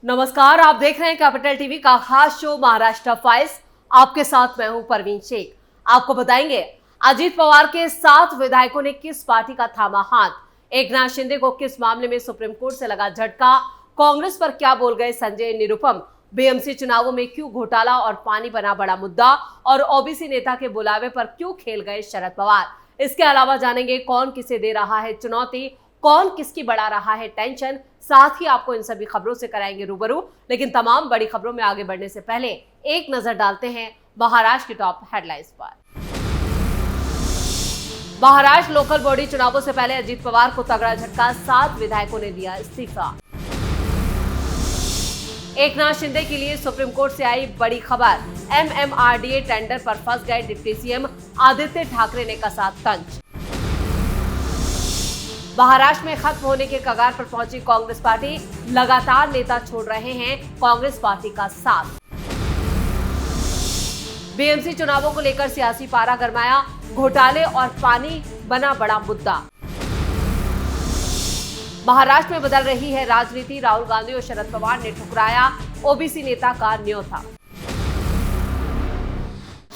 नमस्कार, आप देख रहे हैं कैपिटल टीवी का खास शो महाराष्ट्र फाइल्स। आपके साथ मैं हूं परवीन शेख। आपको बताएंगे अजीत पवार के 7 विधायकों ने किस पार्टी का थामा हाथ, एकनाथ शिंदे को किस मामले में सुप्रीम कोर्ट से लगा झटका, कांग्रेस पर क्या बोल गए संजय निरुपम, बीएमसी चुनावों में क्यों घोटाला और पानी बना बड़ा मुद्दा, और ओबीसी नेता के बुलावे पर क्यों खेल गए शरद पवार। इसके अलावा जानेंगे कौन किसे दे रहा है चुनौती, कौन किसकी बढ़ा रहा है टेंशन। साथ ही आपको इन सभी खबरों से कराएंगे रूबरू। लेकिन तमाम बड़ी खबरों में आगे बढ़ने से पहले एक नजर डालते हैं महाराष्ट्र की टॉप हेडलाइंस पर। महाराष्ट्र लोकल बॉडी चुनावों से पहले अजीत पवार को तगड़ा झटका, 7 विधायकों ने दिया इस्तीफा। एकनाथ शिंदे के लिए सुप्रीम कोर्ट से आई बड़ी खबर, एमएमआरडीए टेंडर पर फंस गए डिप्टी सीएम आदित्य ठाकरे ने कसा तंज। महाराष्ट्र में खत्म होने के कगार पर पहुंची कांग्रेस पार्टी, लगातार नेता छोड़ रहे हैं कांग्रेस पार्टी का साथ। बीएमसी चुनावों को लेकर सियासी पारा गरमाया, घोटाले और पानी बना बड़ा मुद्दा। महाराष्ट्र में बदल रही है राजनीति, राहुल गांधी और शरद पवार ने ठुकराया ओबीसी नेता का न्योता।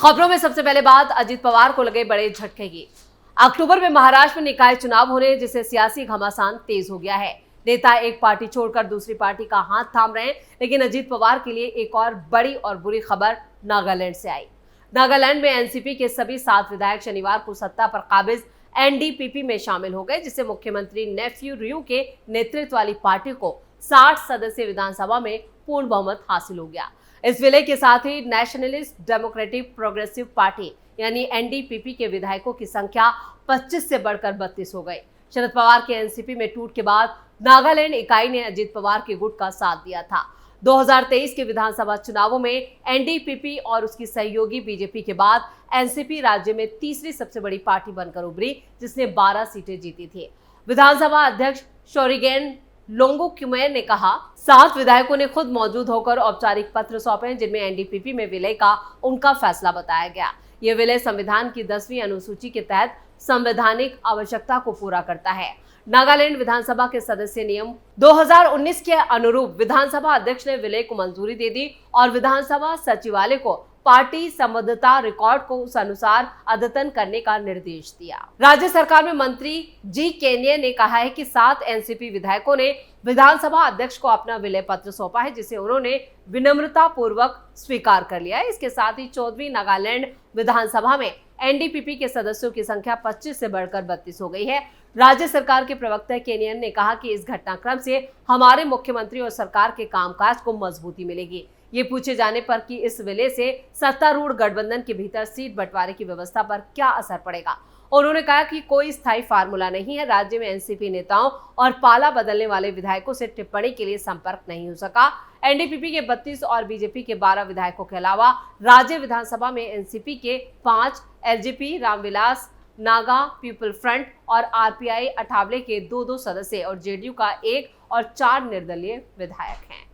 खबरों में सबसे पहले बात अजीत पवार को लगे बड़े झटके की। अक्टूबर में महाराष्ट्र में निकाय चुनाव होने जिससे सियासी घमासान तेज हो गया है। नेता एक पार्टी छोड़कर दूसरी पार्टी का हाथ थाम रहे हैं, लेकिन अजीत पवार के लिए एक और बड़ी और बुरी खबर नागालैंड से आई। नागालैंड में एनसीपी के सभी 7 विधायक शनिवार को सत्ता पर काबिज एनडीपीपी में शामिल हो गए, जिससे मुख्यमंत्री नेफ्यू रियू के नेतृत्व वाली पार्टी को 60 सदस्यीय विधानसभा में पूर्ण बहुमत हासिल हो गया। इस विलय के साथ ही नेशनलिस्ट डेमोक्रेटिक प्रोग्रेसिव पार्टी यानी एनडीपीपी के विधायकों की संख्या 25 से बढ़कर 32 हो गई। शरद पवार के एनसीपी में टूट के बाद नागालैंड इकाई ने अजीत पवार के गुट का साथ दिया था। 2023 के विधानसभा चुनावों में एनडीपीपी और उसकी सहयोगी बीजेपी के बाद एनसीपी राज्य में तीसरी सबसे बड़ी पार्टी बनकर उभरी, जिसने 12 सीटें जीती थी। विधानसभा अध्यक्ष शोरिगेन लोंगोक्युमेर ने कहा, 7 विधायकों ने खुद मौजूद होकर औपचारिक पत्र सौंपे, जिनमें एनडीपीपी में विलय का उनका फैसला बताया गया। यह विलय संविधान की 10वीं अनुसूची के तहत संवैधानिक आवश्यकता को पूरा करता है। नागालैंड विधानसभा के सदस्य नियम 2019 के अनुरूप विधानसभा अध्यक्ष ने विलय को मंजूरी दे दी और विधानसभा सचिवालय को पार्टी संबद्धता रिकॉर्ड को उस अनुसार अद्यतन करने का निर्देश दिया। राज्य सरकार में मंत्री जी केनिया ने कहा है कि 7 एनसीपी विधायकों ने विधानसभा अध्यक्ष को अपना विलय पत्र सौंपा है, जिसे उन्होंने विनम्रता पूर्वक स्वीकार कर लिया है। इसके साथ ही 14वीं नागालैंड विधानसभा में एनडीपीपी के सदस्यों की संख्या 25 से बढ़कर 32 हो गई है। राज्य सरकार के प्रवक्ता केनियन ने कहा कि इस घटनाक्रम से हमारे मुख्यमंत्री और सरकार के कामकाज को मजबूती मिलेगी। ये पूछे जाने पर कि इस विलय से सत्तारूढ़ गठबंधन के भीतर सीट बंटवारे की व्यवस्था पर क्या असर पड़ेगा, उन्होंने कहा कि कोई स्थायी फार्मूला नहीं है। राज्य में एनसीपी नेताओं और पाला बदलने वाले विधायकों से टिप्पणी के लिए संपर्क नहीं हो सका। एनडीपीपी के 32 और बीजेपी के 12 विधायकों के अलावा राज्य विधानसभा में एनसीपी के 5, LJP, Ramvilas Naga people front और आरपीआई अठावले के 2-2 सदस्य और जेडीयू का 1 और 4 निर्दलीय विधायक हैं।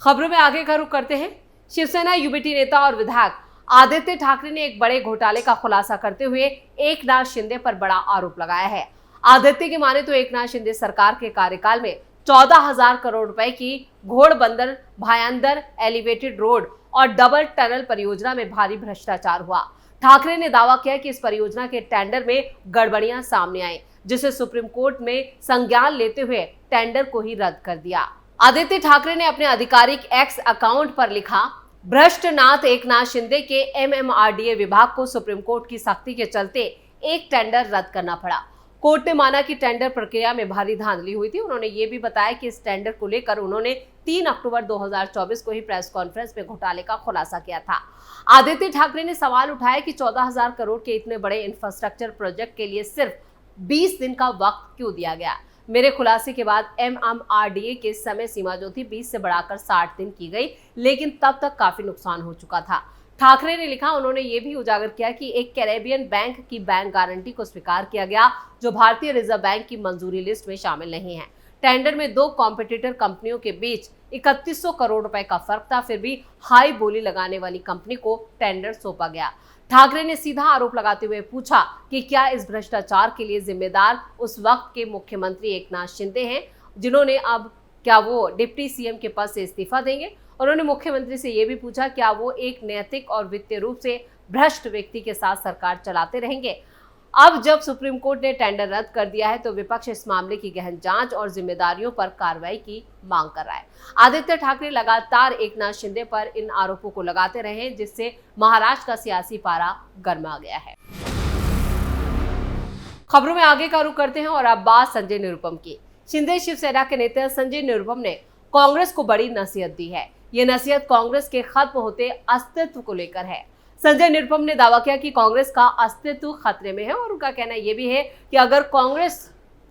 खबरों में आगे का रुख करते हैं। शिवसेना यूबीटी नेता और विधायक आदित्य ठाकरे ने एक बड़े घोटाले का खुलासा करते हुए एकनाथ शिंदे पर बड़ा आरोप लगाया है। आदित्य की माने तो एकनाथ शिंदे सरकार के कार्यकाल में 14,000 करोड़ रुपए की घोड़बंदर भायांदर एलिवेटेड रोड और डबल टनल परियोजना में भारी भ्रष्टाचार हुआ। ठाकरे ने दावा किया कि इस परियोजना के टेंडर में गड़बड़ियां सामने आई, जिसे सुप्रीम कोर्ट में संज्ञान लेते हुए टेंडर को ही रद्द कर दिया। आदित्य ठाकरे ने अपने आधिकारिक एक्स अकाउंट पर लिखा, भ्रष्टनाथ एकनाथ शिंदे के एमएमआरडीए विभाग को सुप्रीम कोर्ट की सख्ती के चलते एक टेंडर रद्द करना पड़ा। कोर्ट ने माना कि टेंडर प्रक्रिया में भारी धांधली हुई थी। उन्होंने ये भी बताया कि इस टेंडर को लेकर उन्होंने 3 अक्टूबर 2024 को ही प्रेस कॉन्फ्रेंस में घोटाले का खुलासा किया था। आदित्य ठाकरे ने सवाल उठाया कि 14,000 करोड़ के इतने बड़े इंफ्रास्ट्रक्चर प्रोजेक्ट के लिए सिर्फ 20 दिन का वक्त क्यों दिया गया। मेरे खुलासे के बाद एमएमआरडीए के समय सीमा जो थी 20 से बढ़ाकर 60 दिन की गई, लेकिन तब तक काफी नुकसान हो चुका था। ठाकरे ने लिखा, उन्होंने ये भी उजागर किया कि एक कैरेबियन बैंक की बैंक गारंटी को स्वीकार किया गया, जो भारतीय रिजर्व बैंक की मंजूरी लिस्ट में शामिल नहीं है। टेंडर में 2 कॉम्पिटिटर कंपनियों के बीच 3100 करोड़ रुपए का फर्क था, फिर भी हाई बोली लगाने वाली कंपनी को टेंडर सौंपा गया। ठाकरे ने सीधा आरोप लगाते हुए पूछा कि क्या इस भ्रष्टाचार के लिए जिम्मेदार उस वक्त के मुख्यमंत्री एकनाथ शिंदे हैं, जिन्होंने अब क्या वो डिप्टी सीएम के पद से इस्तीफा देंगे। उन्होंने मुख्यमंत्री से ये भी पूछा क्या वो एक नैतिक और वित्तीय रूप से भ्रष्ट व्यक्ति के साथ सरकार चलाते रहेंगे। अब जब सुप्रीम कोर्ट ने टेंडर रद्द कर दिया है तो विपक्ष इस मामले की गहन जांच और जिम्मेदारियों पर कार्रवाई की मांग कर रहा है। आदित्य ठाकरे लगातार एकनाथ शिंदे पर इन आरोपों को लगाते रहे हैं, जिससे महाराष्ट्र का सियासी पारा गर्मा गया है। खबरों में आगे का रुख करते हैं और अब बात संजय निरुपम की। शिंदे शिवसेना के नेता संजय निरुपम ने कांग्रेस को बड़ी नसीहत दी है। ये नसीहत कांग्रेस के खत्म होते अस्तित्व को लेकर है। संजय निरुपम ने दावा किया कि कांग्रेस का अस्तित्व खतरे में है और उनका कहना यह भी है कि अगर कांग्रेस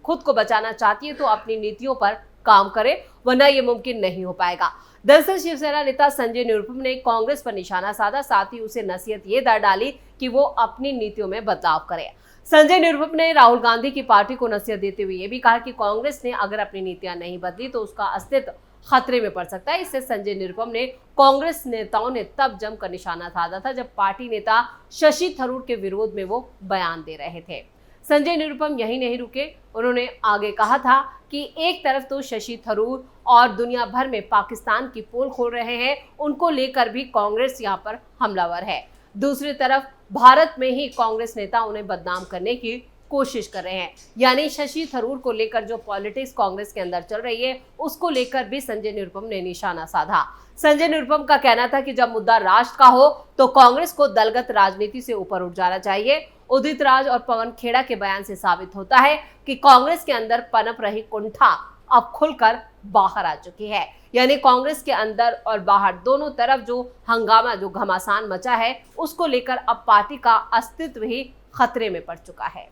खुद को बचाना चाहती है तो अपनी नीतियों पर काम करे, वरना यह मुमकिन नहीं हो पाएगा। दरअसल शिवसेना नेता संजय निरुपम ने कांग्रेस पर निशाना साधा, साथ ही उसे नसीहत ये दर डाली कि वो अपनी नीतियों में बदलाव करे। संजय निरुपम ने राहुल गांधी की पार्टी को नसीहत देते हुए ये भी कहा कि कांग्रेस ने अगर अपनी नीतियां नहीं बदली तो उसका अस्तित्व खतरे में पड़ सकता है। इससे संजय निरुपम ने कांग्रेस नेताओं ने तब जमकर निशाना साधा था जब पार्टी नेता शशि थरूर के विरोध में वो बयान दे रहे थे। संजय निरुपम यही नहीं रुके, उन्होंने आगे कहा था कि एक तरफ तो शशि थरूर और दुनिया भर में पाकिस्तान की पोल खोल रहे हैं, उनको लेकर भी कांग्रेस यहाँ पर हमलावर है। दूसरी तरफ भारत में ही कांग्रेस नेता उन्हें बदनाम करने की कोशिश कर रहे हैं। यानी शशि थरूर को लेकर जो पॉलिटिक्स कांग्रेस के अंदर चल रही है उसको लेकर भी संजय निरुपम ने निशाना साधा। संजय निरुपम का कहना था कि जब मुद्दा राष्ट्र का हो तो कांग्रेस को दलगत राजनीति से ऊपर उठ जाना चाहिए। उदित राज और पवन खेड़ा के बयान से साबित होता है कि कांग्रेस के अंदर पनप रही कुंठा अब खुलकर बाहर आ चुकी है। यानी कांग्रेस के अंदर और बाहर दोनों तरफ जो हंगामा, जो घमासान मचा है, उसको लेकर अब पार्टी का अस्तित्व ही खतरे में पड़ चुका है।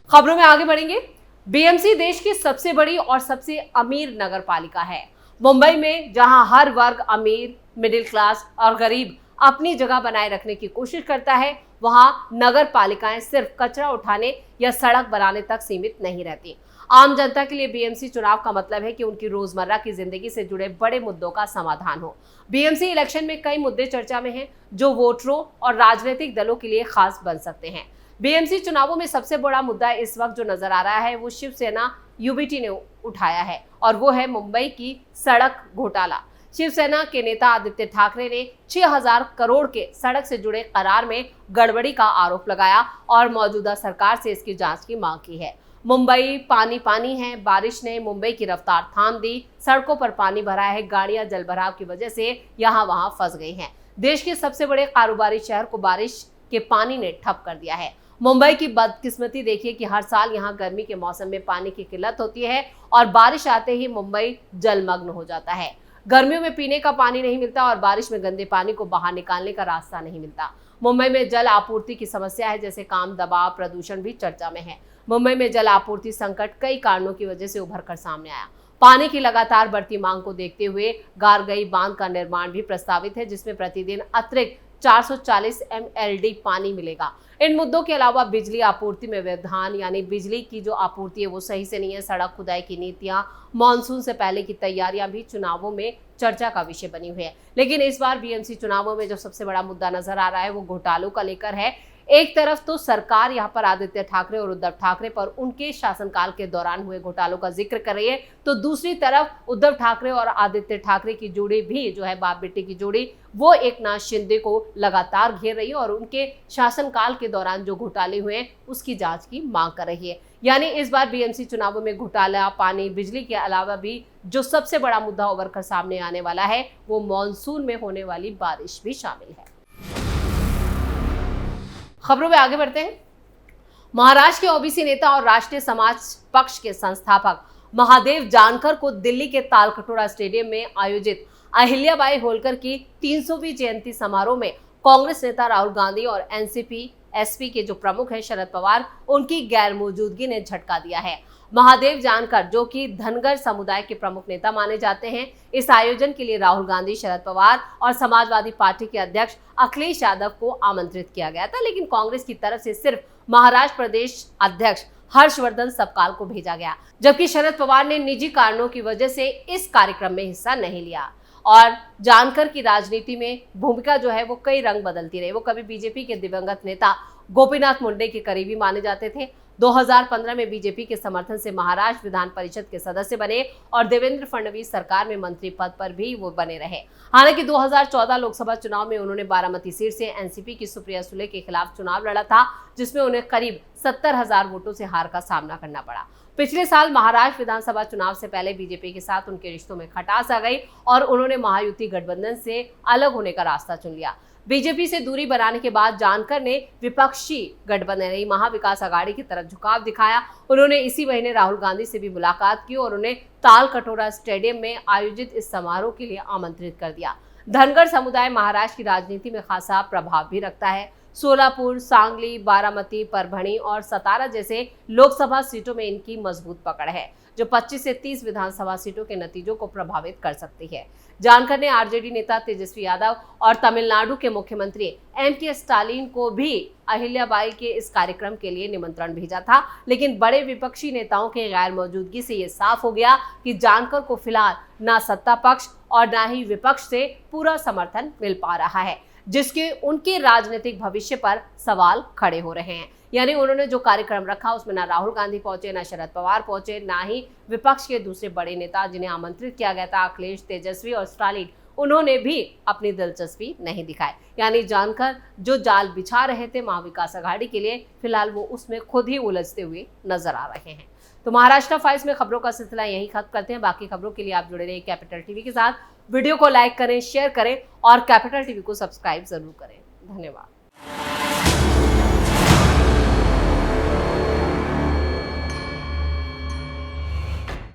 खबरों में आगे बढ़ेंगे। बीएमसी देश की सबसे बड़ी और सबसे अमीर नगर पालिका है। मुंबई में जहां हर वर्ग अमीर, मिडिल क्लास और गरीब अपनी जगह बनाए रखने की कोशिश करता है, वहां नगर पालिकाएं सिर्फ कचरा उठाने या सड़क बनाने तक सीमित नहीं रहती। आम जनता के लिए बीएमसी चुनाव का मतलब है कि उनकी रोजमर्रा की जिंदगी से जुड़े बड़े मुद्दों का समाधान हो। बीएमसी इलेक्शन में कई मुद्दे चर्चा में हैं जो वोटरों और राजनीतिक दलों के लिए खास बन सकते हैं। बीएमसी चुनावों में सबसे बड़ा मुद्दा इस वक्त जो नजर आ रहा है वो शिवसेना यूबीटी ने उठाया है और वो है मुंबई की सड़क घोटाला। शिवसेना के नेता आदित्य ठाकरे ने 6000 करोड़ के सड़क से जुड़े करार में गड़बड़ी का आरोप लगाया और मौजूदा सरकार से इसकी जांच की मांग की है। मुंबई पानी पानी है, बारिश ने मुंबई की रफ्तार थाम दी, सड़कों पर पानी भरा है, गाड़ियां जलभराव की वजह से यहाँ वहां फंस गई हैं। देश के सबसे बड़े कारोबारी शहर को बारिश के पानी ने ठप कर दिया है। मुंबई की बदकिस्मती देखिए कि हर साल यहाँ गर्मी के मौसम में पानी की किल्लत होती है और बारिश आते ही मुंबई जलमग्न हो जाता है। गर्मियों में पीने का पानी नहीं मिलता और बारिश में गंदे पानी को बाहर निकालने का रास्ता नहीं मिलता। मुंबई में जल आपूर्ति की समस्या है, जैसे काम दबाव, प्रदूषण भी चर्चा में है। मुंबई में जल आपूर्ति संकट कई कारणों की वजह से उभर कर सामने आया। पानी की लगातार बढ़ती मांग को देखते हुए गारगई बांध का निर्माण भी प्रस्तावित है, जिसमें प्रतिदिन अतिरिक्त 440 MLD पानी मिलेगा। इन मुद्दों के अलावा बिजली आपूर्ति में व्यवधान, यानी बिजली की जो आपूर्ति है वो सही से नहीं है, सड़क खुदाई की नीतियां, मानसून से पहले की तैयारियां भी चुनावों में चर्चा का विषय बनी हुई है। लेकिन इस बार बीएमसी चुनावों में जो सबसे बड़ा मुद्दा नजर आ रहा है वो घोटालों का लेकर है। एक तरफ तो सरकार यहाँ पर आदित्य ठाकरे और उद्धव ठाकरे पर उनके शासनकाल के दौरान हुए घोटालों का जिक्र कर रही है, तो दूसरी तरफ उद्धव ठाकरे और आदित्य ठाकरे की जोड़ी भी जो है बाप बेटे की जोड़ी, वो एकनाथ शिंदे को लगातार घेर रही है और उनके शासनकाल के दौरान जो घोटाले हुए हैं उसकी जांच की मांग कर रही है। यानी इस बार बीएमसी चुनावों में घोटाला, पानी, बिजली के अलावा भी जो सबसे बड़ा मुद्दा उभर कर सामने आने वाला है वो मानसून में होने वाली बारिश भी शामिल है। खबरों में आगे बढ़ते हैं। महाराष्ट्र के ओबीसी नेता और राष्ट्रीय समाज पक्ष के संस्थापक महादेव जानकर को दिल्ली के तालकटोरा स्टेडियम में आयोजित अहिल्याबाई होलकर की 300वीं जयंती समारोह में कांग्रेस नेता राहुल गांधी और एनसीपी एसपी के जो प्रमुख हैं शरद पवार, उनकी गैर मौजूदगी ने झटका दिया है। महादेव जानकर, जो कि धनगर समुदाय के प्रमुख नेता माने जाते हैं, इस आयोजन के लिए राहुल गांधी, शरद पवार और समाजवादी पार्टी के अध्यक्ष अखिलेश यादव को आमंत्रित किया गया था, लेकिन कांग्रेस की तरफ से सिर्फ महाराष्ट्र प्रदेश अध्यक्ष हर्षवर्धन सबकाल को भेजा गया, जबकि शरद पवार ने निजी कारणों की वजह से इस कार्यक्रम में हिस्सा नहीं लिया। और जानकर की राजनीति में भूमिका जो है वो कई रंग बदलती रही। वो कभी बीजेपी के दिवंगत नेता गोपीनाथ मुंडे के करीबी माने जाते थे, 2015 में बीजेपी के समर्थन से महाराष्ट्र विधान परिषद के सदस्य बने और देवेंद्र फडणवीस सरकार में मंत्री पद पर भी वो बने रहे। हालांकि 2014 लोकसभा चुनाव में उन्होंने बारामती सीट से एनसीपी की सुप्रिया सुले के खिलाफ चुनाव लड़ा था, जिसमें उन्हें करीब 70,000 वोटों से हार का सामना करना पड़ा। पिछले साल महाराष्ट्र विधानसभा चुनाव से पहले बीजेपी के साथ उनके रिश्तों में खटास आ गई और उन्होंने महायुति गठबंधन से अलग होने का रास्ता चुन लिया। बीजेपी से दूरी बनाने के बाद जानकर ने विपक्षी गठबंधन महाविकास आघाड़ी की तरफ झुकाव दिखाया। उन्होंने इसी महीने राहुल गांधी से भी मुलाकात की और उन्हें ताल कटोरा स्टेडियम में आयोजित इस समारोह के लिए आमंत्रित कर दिया। धनगर समुदाय महाराष्ट्र की राजनीति में खासा प्रभाव भी रखता है। सोलापुर, सांगली, बारामती, परभणी और सतारा जैसे लोकसभा सीटों में इनकी मजबूत पकड़ है, जो 25 से 30 विधानसभा सीटों के नतीजों को प्रभावित कर सकती है। जानकर ने आरजेडी नेता तेजस्वी यादव और तमिलनाडु के मुख्यमंत्री एम.के. स्टालिन को भी अहिल्याबाई के इस कार्यक्रम के लिए निमंत्रण भेजा था, लेकिन बड़े विपक्षी नेताओं के गैर मौजूदगी से ये साफ हो गया कि जानकर को फिलहाल ना सत्ता पक्ष और ना ही विपक्ष से पूरा समर्थन मिल पा रहा है, जिसके उनके राजनीतिक भविष्य पर सवाल खड़े हो रहे हैं। यानी उन्होंने जो कार्यक्रम रखा उसमें ना राहुल गांधी पहुंचे, ना शरद पवार पहुंचे, ना ही विपक्ष के दूसरे बड़े नेता जिन्हें आमंत्रित किया गया था, अखिलेश, तेजस्वी और स्टालिन, उन्होंने भी अपनी दिलचस्पी नहीं दिखाई। यानी जानकर जो जाल बिछा रहे थे महाविकास आघाड़ी के लिए, फिलहाल वो उसमें खुद ही उलझते हुए नजर आ रहे हैं। तो महाराष्ट्र फाइल्स में खबरों का सिलसिला यही खत्म करते हैं। बाकी खबरों के लिए आप जुड़े रहिए कैपिटल टीवी के साथ। वीडियो को लाइक करें, शेयर करें और कैपिटल टीवी को सब्सक्राइब जरूर करें। धन्यवाद।